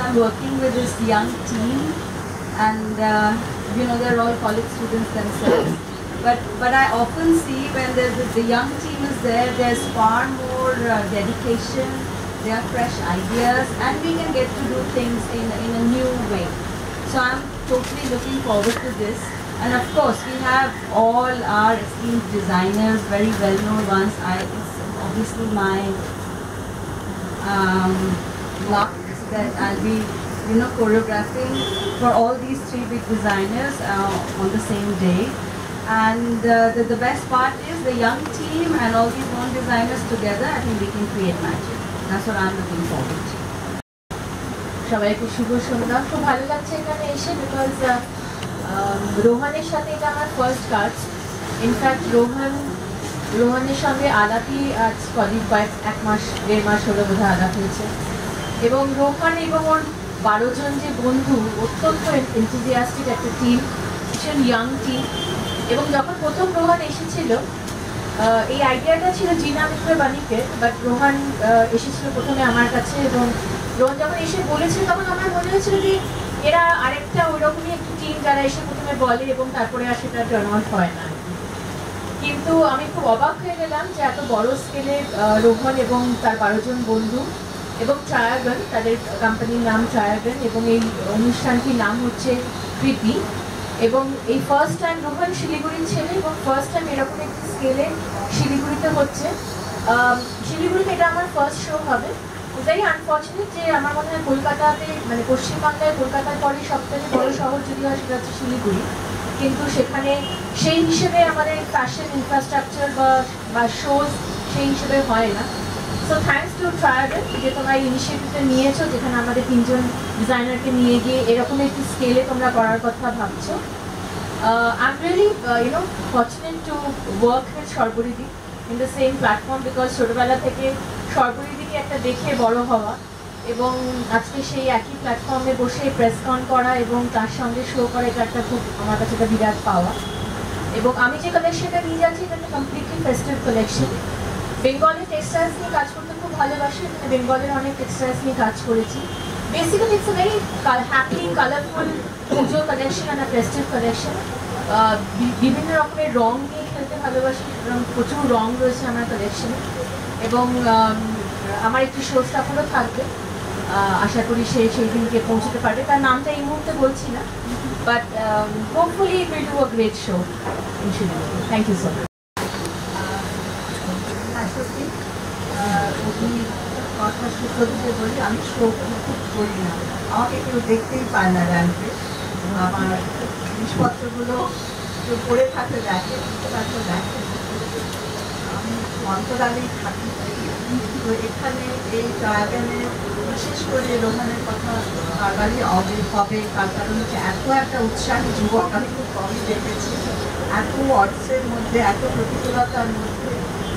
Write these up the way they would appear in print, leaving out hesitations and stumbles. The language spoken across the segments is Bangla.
I'm working with this young team, and they're all college students themselves. But I often see when the young team is there, there's far more dedication. There are fresh ideas, and we can get to do things in a new way. So I'm totally looking forward to this. And of course, we have all our esteemed designers, very well-known ones. It's obviously my luck that I'll be, choreographing for all these 3 big designers on the same day. And the best part is the young team and all these known designers together. I think we can create magic. That's what I'm looking forward to. সবাইকে শুভ সন্ধ্যা। খুব ভালো লাগছে এখানে এসে, বিকজ রোহানের সাথে এটা আমার ফার্স্ট কাজ। ইনফ্যাক্ট রোহানের সঙ্গে আলাপই আজ কদিন 1 মাস 1.5 মাস হলো বোধহয় আলাপ হয়েছে। এবং রোহান এবং ওর 12 জন যে বন্ধু, অত্যন্ত এনথুজিয়াস্টিক একটা টিম, ভীষণ ইয়াং টিম। এবং যখন প্রথম রোহান এসেছিল, এই আইডিয়াটা ছিল জিনা মিত্র বাণীকে, বাট রোহান এসেছিল প্রথমে আমার কাছে। এবং রোহান যখন এসে বলেছিল, তখন আমার মনে হয়েছিল যে এরা আরেকটা ওইরকমই একটা টিম যারা এসে প্রথমে বলে এবং তারপরে আর সেটা টার্ন আউট হয় না। কিন্তু আমি খুব অবাক হয়ে গেলাম যে এত বড় স্কেলে রোহন এবং তার 12 জন বন্ধু এবং ট্রায়াগন, তাদের কোম্পানির নাম ট্রায়াগন, এবং এই অনুষ্ঠানটির নাম হচ্ছে প্রীতি। এবং এই ফার্স্ট টাইম রোহন শিলিগুড়ির ছেলে, এবং ফার্স্ট টাইম এরকম একটি স্কেলে শিলিগুড়িতে হচ্ছে। শিলিগুড়িতে এটা আমার ফার্স্ট শো হবে। ভেরি আনফর্চুনেট যে আমার মনে হয় কলকাতাতে, মানে পশ্চিমবাংলায় কলকাতার পরে সবথেকে বড় শহর যদি হয় সেটা হচ্ছে শিলিগুড়ি, কিন্তু সেখানে সেই হিসেবে আমাদের ফ্যাশন ইনফ্রাস্ট্রাকচার বা শোজ সেই হিসেবে হয় না। সো থ্যাঙ্কস টু ট্রায়াগন যে তোমরা এই ইনিশিয়েটিভটা নিয়েছো, যেখানে আমাদের 3 জন ডিজাইনারকে নিয়ে গিয়ে এরকম একটি স্কেলে তোমরা করার কথা ভাবছো। I am really fortunate to work with সর্বরিদি in the same platform, because ছোটোবেলা থেকে সর্বরিদিকে একটা দেখে বড় হওয়া, এবং আজকে সেই একই প্ল্যাটফর্মে বসে প্রেস কন করা এবং তার সঙ্গে শো করা, এটা একটা খুব আমার কাছে একটা বিরাট পাওয়া। এবং আমি যে কালেকশনটা নিয়ে যাচ্ছি এটা একটা completely festive collection. Bengali textiles নিয়ে কাজ করতে খুব ভালোবাসি, এখানে বেঙ্গলের অনেক টেক্সটাইলস নিয়ে কাজ করেছি। Basically it's a very happy colourful Puja collection and festive collection. বিভিন্ন রকমের রং নিয়ে খেলতে ভালোবাসি, প্রচুর রং রয়েছে আমার কালেকশনে। এবং আমার একটি শো স্টাফারও থাকবে, আশা করি সেই দিনকে পৌঁছতে পারবে। তার নামটা এই মুহূর্তে বলছি না, but hopefully it will do a great show in Siliguri. Thank you so much. কথা সূত্র দিতে বলি, আমি শো খুব করি না, আমাকে কেউ দেখতেই পায় না র্যাম্পে। আমার জিনিসপত্রগুলো কেউ পড়ে থাকলে দেখে, দেখে, আমি অন্তরালেই থাকি। তো এখানে এই ট্রায়াগনে বিশেষ করে রোহানের কথা বারবারই হবে, তার কারণ হচ্ছে এত একটা উৎসাহী যুবক আমি খুব কমই দেখেছি। এত অর্থের মধ্যে, এত প্রতিকূলতার মধ্যে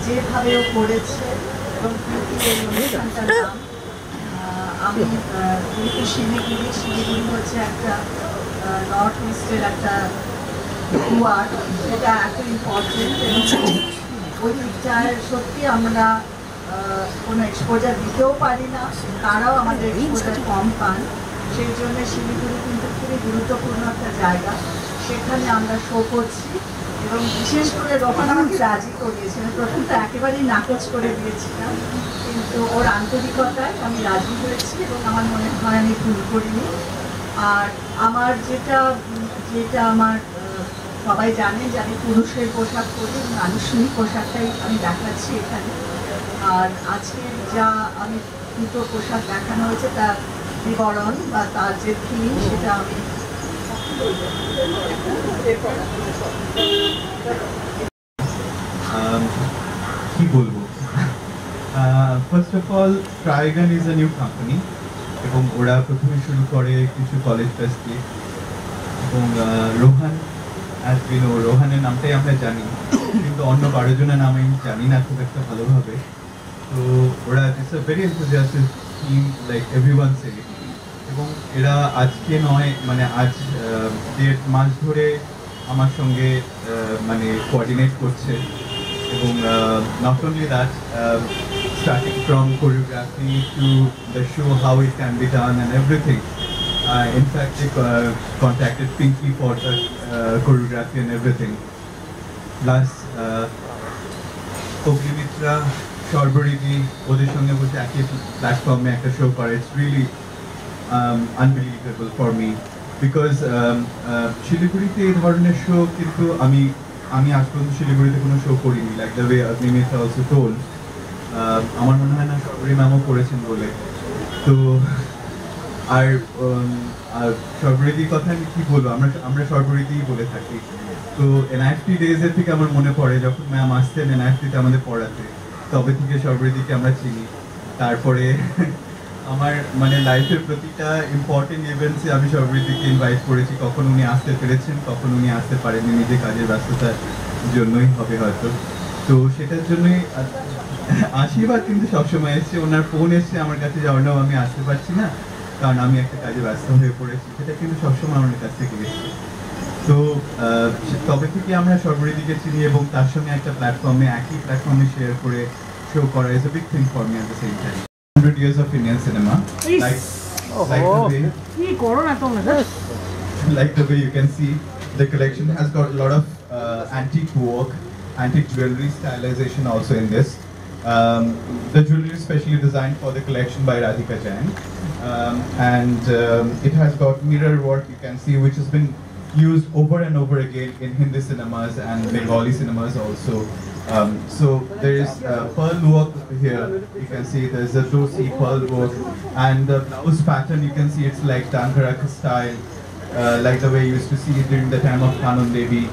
যেভাবে ও করেছে। এবং এই অনুষ্ঠানটার নাম আমি শিলিগুড়ি হচ্ছে একটা নর্থ ইস্টের একটা ওয়ার্ড, সেটা এত ইম্পর্টেন্ট। ওই দিকটায় সত্যি আমরা কোনো এক্সপোজার দিতেও পারি না, তারাও আমাদের এক্সপোজার কম পান। সেই জন্য শিলিগুড়ি কিন্তু খুবই গুরুত্বপূর্ণ একটা জায়গা, সেখানে আমরা শো করছি। এবং বিশেষ করে রোহন আমাকে রাজি করিয়েছিলেন, প্রথম তো একেবারেই নাকচ করে দিয়েছিলাম, কিন্তু ওর আন্তরিকতায় আমি রাজি হয়েছি এবং আমার মনে হয় আমি ভুল করিনি। আর আমার যেটা আমার সবাই জানেন যে আমি পুরুষের পোশাক পরি এবং আনুষ্ঠানিক পোশাকটাই আমি দেখাচ্ছি এখানে। আর আজকে যা আমি দুটো পোশাক দেখানো হয়েছে তার বিবরণ বা তার যে থিম সেটা আমি কি বলবো। First of all, Triagon is a new company এবং ওরা প্রথমে শুরু করে কিছু কলেজ ফেস্ট দিয়ে। এবং রোহান রোহানের নামটাই আমরা জানি, কিন্তু অন্য 12 জনের নাম আমি জানি না খুব একটা ভালোভাবে। তো ওরা it's a very enthusiastic team, like everyone say. এবং এরা আজকে নয়, মানে আজ 1.5 মাস ধরে আমার সঙ্গে মানে কোঅর্ডিনেট করছে। এবং not only that, starting from choreography to the show, how it can be done and everything. In fact, they contacted Pinky for the choreography and everything. Plus, Oglimitra, Shorbaridi, ওদের সঙ্গে বসে একই প্ল্যাটফর্মে একটা শো করে, it's really unbelievable for me because শিলিগুড়িতে এই ধরনের শো কিন্তু আমি আজ পর্যন্ত শিলিগুড়িতে কোনো শো করিনি, like the way Oglimitra also told. আমার মনে হয় না শর্বরী ম্যামও করেছেন বলে। তো আর শর্বরীদির কথা আমি কি বলবো, আমরা শর্বরীদিই বলে থাকি। তো এনআইএফটি ডেজের থেকে আমার মনে পড়ে যখন ম্যাম আসতেন এনআইএফটিতে আমাদের পড়াতে, তবে থেকে শর্বরীদিকে আমরা চিনি। তারপরে আমার মানে লাইফের প্রতিটা ইম্পর্টেন্ট ইভেন্টসে আমি শর্বরীদিকে ইনভাইট করেছি, কখন উনি আসতে পেরেছেন, কখন উনি আসতে পারেননি, নিজের কাজের ব্যস্ততার জন্যই হবে হয়তো। তো সেটার জন্যই আশীর্বাদ কিন্তু সবসময় এসছে, ওনার ফোন এসছে আমার কাছে যে অর্ণব আমি আসতে পারছি না কারণ আমি একটা কাজে ব্যস্ত হয়ে পড়েছি, সেটা কিন্তু সবসময় আমার কাছ থেকে এসছে। তো তবে থেকে আমরা শর্বরীদিকে চিনি এবং তার সঙ্গে একটা প্ল্যাটফর্মে একই প্ল্যাটফর্মে শেয়ার করে শো করা is a big thing for me at the same time. 100 years of Indian cinema, like the way you can see, the collection has got a lot of antique work, antique jewelry stylization also in this. The jewelry is specially designed for the collection by Radhika Jain, and it has got mirror work, you can see, which has been used over and over again in Hindi cinemas and Bengali cinemas also. So there is pearl work here, you can see there's a dosi pearl work, and the blouse pattern you can see it's like Dankaraka style, like the way you used to see it during the time of Kanon Devi.